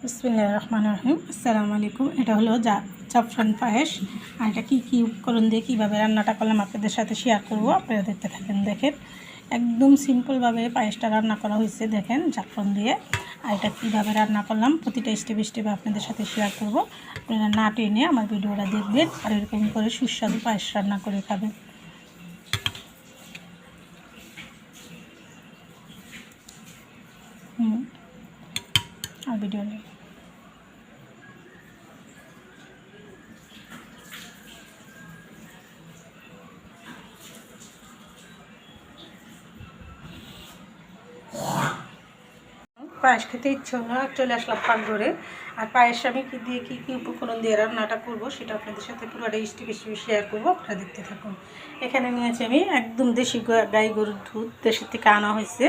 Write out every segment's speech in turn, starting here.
বিসমিল্লাহির রহমানির রহিম। আসসালামু আলাইকুম। এটা হলো জাফরান পায়েস। আর এটা কী উপকরণ দিয়ে কীভাবে রান্নাটা করলাম আপনাদের সাথে শেয়ার করব। আপনারা দেখতে থাকেন। দেখেন একদম সিম্পলভাবে পায়েসটা রান্না করা হয়েছে। দেখেন জাফরান দিয়ে। আর এটা কীভাবে রান্না করলাম প্রতিটা স্টেপে আপনাদের সাথে শেয়ার করব। আপনারা না টেনে আমার ভিডিওটা দেখবেন আর এরকম করে সুস্বাদু পায়েস রান্না করে খাবেন। আর ভিডিও নেই। পায়েস খেতে ইচ্ছে হলো, চলে আসলাম পাকঘরে। আর পায়েস আমি কী দিয়ে কী উপকরণ দিয়ে রান্নাটা করবো সেটা আপনাদের সাথে পুরোটা স্টেপ শেয়ার করবো। আপনারা দেখতে থাকুন। এখানে নিয়েছি আমি একদম দেশি গাই গরুর দুধ, দেশের থেকে আনা হয়েছে,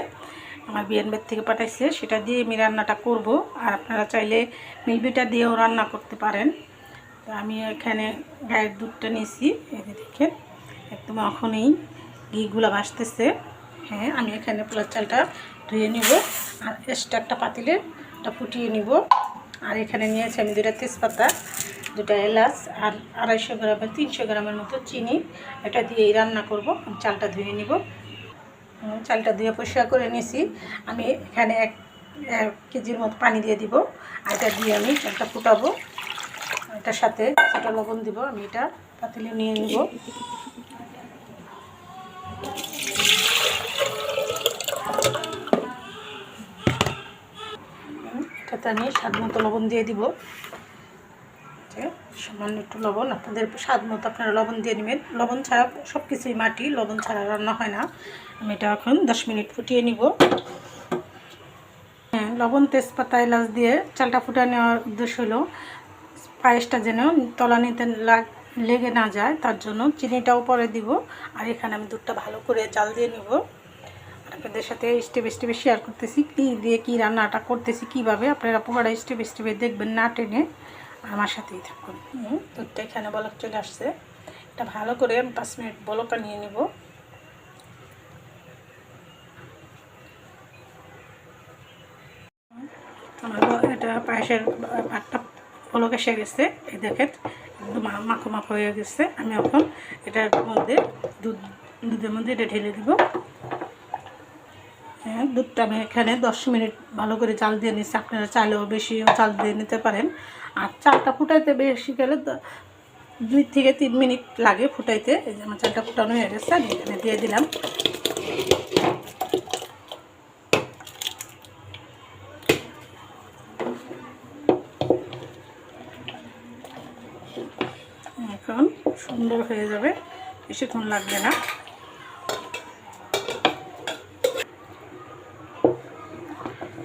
আমার বিয়ানবাড়ি থেকে পাঠাইছে। সেটা দিয়ে আমি রান্নাটা করব। আর আপনারা চাইলে মিলবিটা দিয়েও রান্না করতে পারেন। তো আমি এখানে গায়ের দুধটা নিয়েছি, এই দেখেন একদম এখনই ঘিগুলো ভাসতেছে। হ্যাঁ, আমি এখানে পোলার চালটা ধুয়ে নিব আর এক্সট্রা একটা পাতিলে এটা ফুটিয়ে নিব। আর এখানে নিয়েছি আমি 2টা তেজপাতা, 2টা এলাচ আর 250 গ্রামের 300 গ্রামের মতো চিনি। এটা দিয়েই রান্না করব। আমি চালটা ধুয়ে নিব। চালটা ধুয়ে পরিষ্কার করে নিয়েছি। আমি এখানে 1 কেজির মতো পানি দিয়ে দিব। আর এটা দিয়ে আমি চালটা ফুটাবো। এটার সাথে ছোটো লবণ দিব। আমি এটা পাতিলে নিয়ে নিব। এটাতে আমি স্বাদ মতো লবণ দিয়ে দিব। সামান্য একটু লবণ, আপনাদের স্বাদ মতো আপনারা লবণ দিয়ে নেবেন। লবণ ছাড়া সব কিছুই মাটি, লবণ ছাড়া রান্না হয় না। আমি এটা এখন 10 মিনিট ফুটিয়ে নিব। হ্যাঁ, লবণ তেজপাতা এলাচ দিয়ে চালটা ফুটিয়ে নেওয়ার উদ্দেশ্য হলো পায়েসটা যেন তলানিতে লেগে না যায়, তার জন্য চিনিটাও পরে দিব। আর এখানে আমি দুধটা ভালো করে জাল দিয়ে নিব। আপনাদের সাথে স্টেপে শেয়ার করতেছি কী দিয়ে কী রান্নাটা করতেছি, কীভাবে। আপনারা পুরোটা স্টেপে দেখবেন, না টেনে আমার সাথেই থাকুন। দুধটা এখানে বলক চলে আসছে। এটা ভালো করে 5 মিনিট বলকটা নিয়ে নিব। আমার এটা পায়েসের ভাতটা বলক এসে গেছে। এই দেখেন একদম মাখো মাখো হয়ে গেছে। আমি এখন এটার মধ্যে দুধের মধ্যে এটা ঢেলে দিব। হ্যাঁ, দুধটা আমি এখানে 10 মিনিট ভালো করে জাল দিয়ে নিচ্ছি। আপনারা চাইলেও বেশি জাল দিয়ে নিতে পারেন। আর চালটা ফুটাইতে বেশি গেলে 2 থেকে 3 মিনিট লাগে ফুটাইতে। এই যে আমার চালটা ফুটানো হয়ে গেছে, আমি এখানে দিয়ে দিলাম। এখন সুন্দর হয়ে যাবে, বেশিক্ষণ লাগবে না।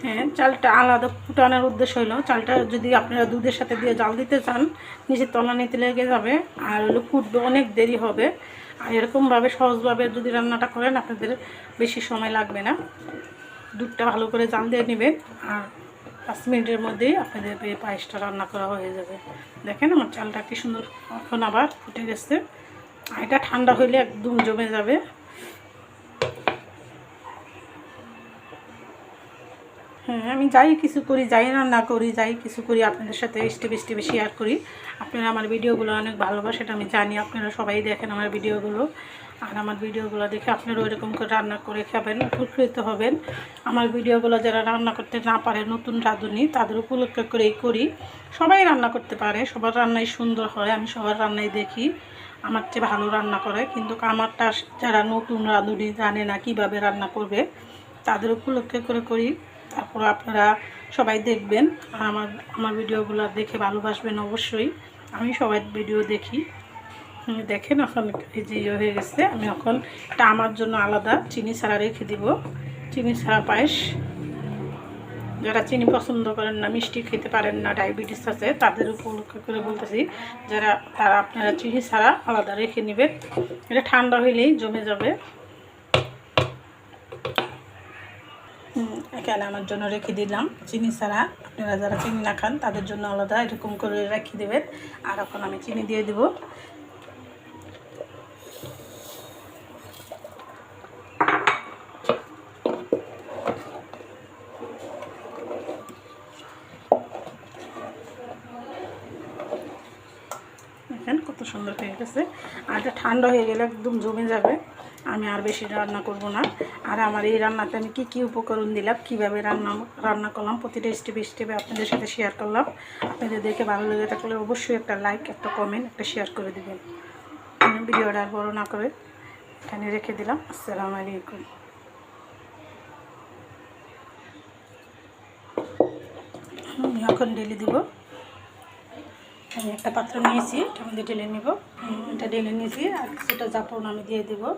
হ্যাঁ, চালটা আলাদা ফুটানোর উদ্দেশ্য হলো চালটা যদি আপনারা দুধের সাথে দিয়ে জাল দিতে চান নিচে তলানিতে লেগে যাবে আর হলো ফুটবে, অনেক দেরি হবে। আর এরকমভাবে সহজভাবে যদি রান্নাটা করেন আপনাদের বেশি সময় লাগবে না। দুধটা ভালো করে জাল দিয়ে নেবেন আর 5 মিনিটের মধ্যেই আপনাদের এই পায়েসটা রান্না করা হয়ে যাবে। দেখেন আমার চালটা কি সুন্দর এখন আবার ফুটে গেছে। আর এটা ঠান্ডা হইলে একদম জমে যাবে। হ্যাঁ, আমি যাই কিছু করি, যাই রান্না করি, যাই কিছু করি আপনাদের সাথে স্টেপে শেয়ার করি। আপনারা আমার ভিডিওগুলো অনেক ভালোবাসেন, সেটা আমি জানি। আপনারা সবাই দেখেন আমার ভিডিওগুলো। আর আমার ভিডিওগুলো দেখে আপনারা ওইরকম করে রান্না করে খাবেন, উপকৃত হবেন। আমার ভিডিওগুলো যারা রান্না করতে না পারে, নতুন রাঁধুনি, তাদের উপলক্ষ করেই করি। সবাই রান্না করতে পারে, সবার রান্নাই সুন্দর হয়। আমি সবার রান্নাই দেখি, আমার চেয়ে ভালো রান্না করে। কিন্তু আমারটা যারা নতুন রাঁধুনি জানে না কীভাবে রান্না করবে, তাদের উপলক্ষ করে করি। তারপর আপনারা সবাই দেখবেন আর আমার ভিডিওগুলো দেখে ভালোবাসবেন অবশ্যই। আমি সবাই ভিডিও দেখি। দেখেন এখন এই যে হয়ে গেছে। আমি এখন এটা আমার জন্য আলাদা চিনি ছাড়া রেখে দিব। চিনি ছাড়া পায়েস, যারা চিনি পছন্দ করেন না, মিষ্টি খেতে পারেন না, ডায়াবেটিস আছে, তাদের উপলক্ষ করে বলতেছি তারা আপনারা চিনি ছাড়া আলাদা রেখে নেবেন। এটা ঠান্ডা হইলেই জমে যাবে। এখানে আমার জন্য রেখে দিলাম চিনি ছাড়া। আপনারা যারা চিনি না খান তাদের জন্য আলাদা এরকম করে রেখে দেবেন। আর এখন আমি চিনি দিয়ে দেব। দেখেন কত সুন্দর হয়ে গেছে। আর এটা ঠান্ডা হয়ে গেলে একদম জমে যাবে। আমি আর বেশি রান্না করব না। আর আমার এই রান্নাতে আমি কী উপকরণ দিলাম, কীভাবে রান্না করলাম, প্রতিটা স্টেপে আপনাদের সাথে শেয়ার করলাম। আপনাদের দেখে ভালো লেগে থাকলে অবশ্যই একটা লাইক, একটা কমেন্ট, একটা শেয়ার করে দেবেন। আমি ভিডিওটা আর বড় না করে এখানে রেখে দিলাম। আসসালামু আলাইকুম। আমি এখন ঢেলে দিব। আমি একটা পাত্র নিয়েছি, এটার মধ্যে ঢেলে নেব। এটা ঢেলে নিয়েছি আর কিছুটা জাফরান আমি দিয়ে দেবো।